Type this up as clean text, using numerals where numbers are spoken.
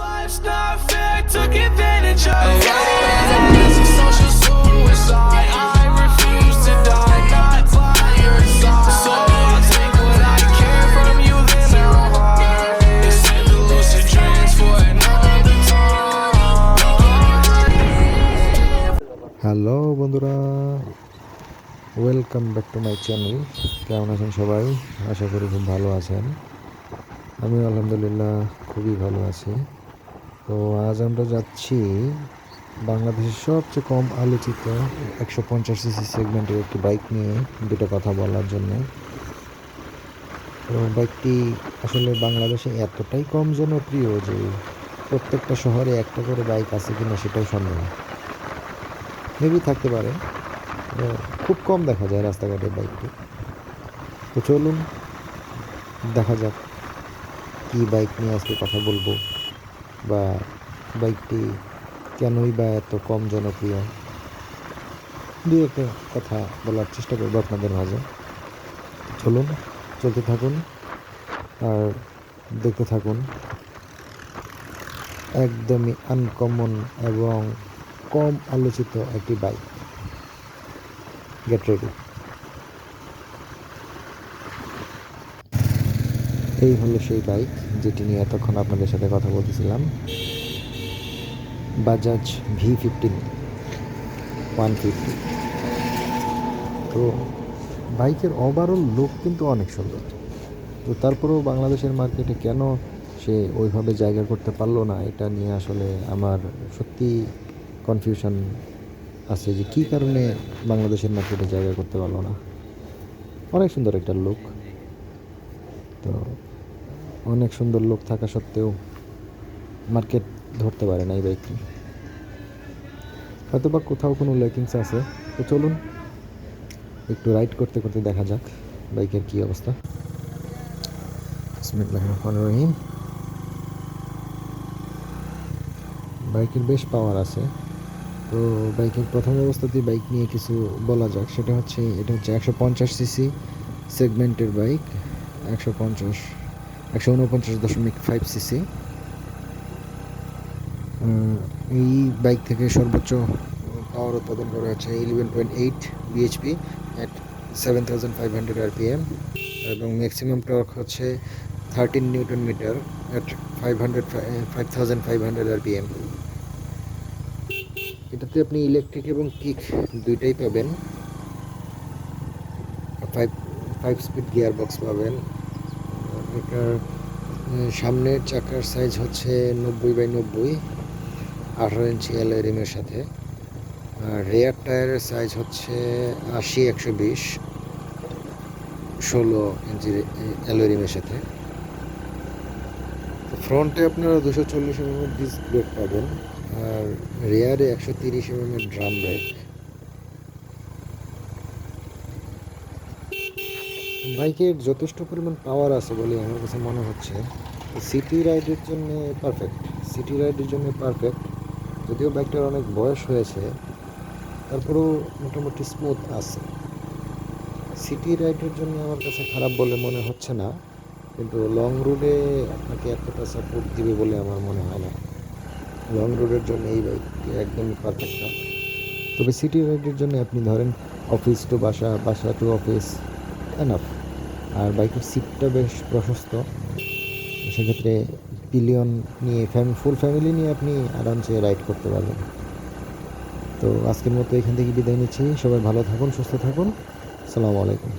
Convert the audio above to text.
Life's not fair, took advantage of social suicide. I refuse to die, not by your side. So I'll take what I can from you, then I'll hide. It's time to lucid dreams for another time. Hello বন্ধুরা, welcome back to my channel. কেমন আছেন সবাই? আশা করি খুব ভালো আছেন। আমি আলহামদুলিল্লাহ খুবই ভালো আছি। তো আজ আমরা যাচ্ছি বাংলাদেশের সবচেয়ে কম আলোচিত 150cc সেগমেন্টের একটি বাইক নিয়ে দুটো কথা বলার জন্য। তো বাইকটি আসলে বাংলাদেশে এতটাই কম জনপ্রিয় যে প্রত্যেকটা শহরে একটা করে বাইক আছে কিনা সেটাও সন্দেহ। মেবি থাকতে পারে, খুব কম দেখা যায় রাস্তাঘাটে বাইকটি। তো চলুন দেখা যাক কি বাইক নিয়ে আজকে কথা বলবো, বা বাইকটি কেনই বা এত কম জনপ্রিয়, দুই একটা কথা বলার চেষ্টা করবো আপনাদের মাঝে। চলুন চলতে থাকুন আর দেখতে থাকুন। একদমই আনকমন এবং কম আলোচিত একটি বাইক। Get ready. এই হলো সেই বাইক যেটি নিয়ে এতক্ষণ আপনাদের সাথে কথা বলতেছিলাম। বাজাজ V-15 150। তো বাইকের ওভারঅল লুক কিন্তু অনেক সুন্দর। তো তারপরেও বাংলাদেশের মার্কেটে কেন সে ওইভাবে জায়গা করতে পারলো না, এটা নিয়ে আসলে আমার সত্যি কনফিউশন আছে যে কী কারণে বাংলাদেশের মার্কেটে জায়গা করতে পারলো না। অনেক সুন্দর একটা লুক। তো অনেক সুন্দর লুক থাকা সত্ত্বেও মার্কেট ধরতে পারে না এই বাইকটি। হয়তো বা কোথাও কোনো ল্যাকিংস আছে। তো চলুন একটু রাইড করতে করতে দেখা যাক বাইকের কী অবস্থা। বিসমিল্লাহির রহমানির রহিম। বাইকের বেশ পাওয়ার আছে। তো বাইকের প্রথম অবস্থাতেই বাইক নিয়ে কিছু বলা যাক। সেটা হচ্ছে, এটা হচ্ছে 150cc সেগমেন্টের বাইক। 149.5cc। এই বাইক থেকে সর্বোচ্চ পাওয়ার উৎপাদন করা হচ্ছে 11.8 bhp অ্যাট 7500 rpm, এবং ম্যাক্সিমাম টর্ক হচ্ছে 13 নিউটন মিটার অ্যাট 5500 rpm। এটাতে আপনি ইলেকট্রিক এবং কিক দুইটাই পাবেন। 5 স্পিড গিয়ার বক্স পাবেন। এটার সামনের চাকার সাইজ হচ্ছে 90/90, 18 ইঞ্চি অ্যালয় রিমের সাথে। আর রেয়ার টায়ারের সাইজ হচ্ছে 80/120, 16 ইঞ্চি অ্যালয় রিমের সাথে। ফ্রন্টে আপনারা 240mm ডিস্ক ব্রেক পাবেন, আর রেয়ারে 130mm ড্রাম ব্রেক। বাইকের যথেষ্ট পরিমাণ পাওয়ার আছে বলে আমার কাছে মনে হচ্ছে। সিটি রাইডের জন্য পারফেক্ট। যদিও বাইকটার অনেক বয়স হয়েছে, তারপরেও মোটামুটি স্মুথ আছে। সিটি রাইডের জন্য আমার কাছে খারাপ বলে মনে হচ্ছে না, কিন্তু লং রুটে আপনাকে এতটা সাপোর্ট দিবে বলে আমার মনে হয় না। লং রুটের জন্য এই বাইকটি একদমই পারফেক্ট না। তবে সিটি রাইডের জন্য আপনি ধরেন অফিস টু বাসা, বাসা টু অফিস, এনাফ। আর বাইকের সিটটা বেশ প্রশস্ত, সেক্ষেত্রে পিলিয়ন নিয়ে ফুল ফ্যামিলি নিয়ে আপনি আরামসে রাইড করতে পারবেন। তো আজকের মতো এখান থেকে বিদায় নিচ্ছি। সবাই ভালো থাকুন, সুস্থ থাকুন। আসসালামু আলাইকুম।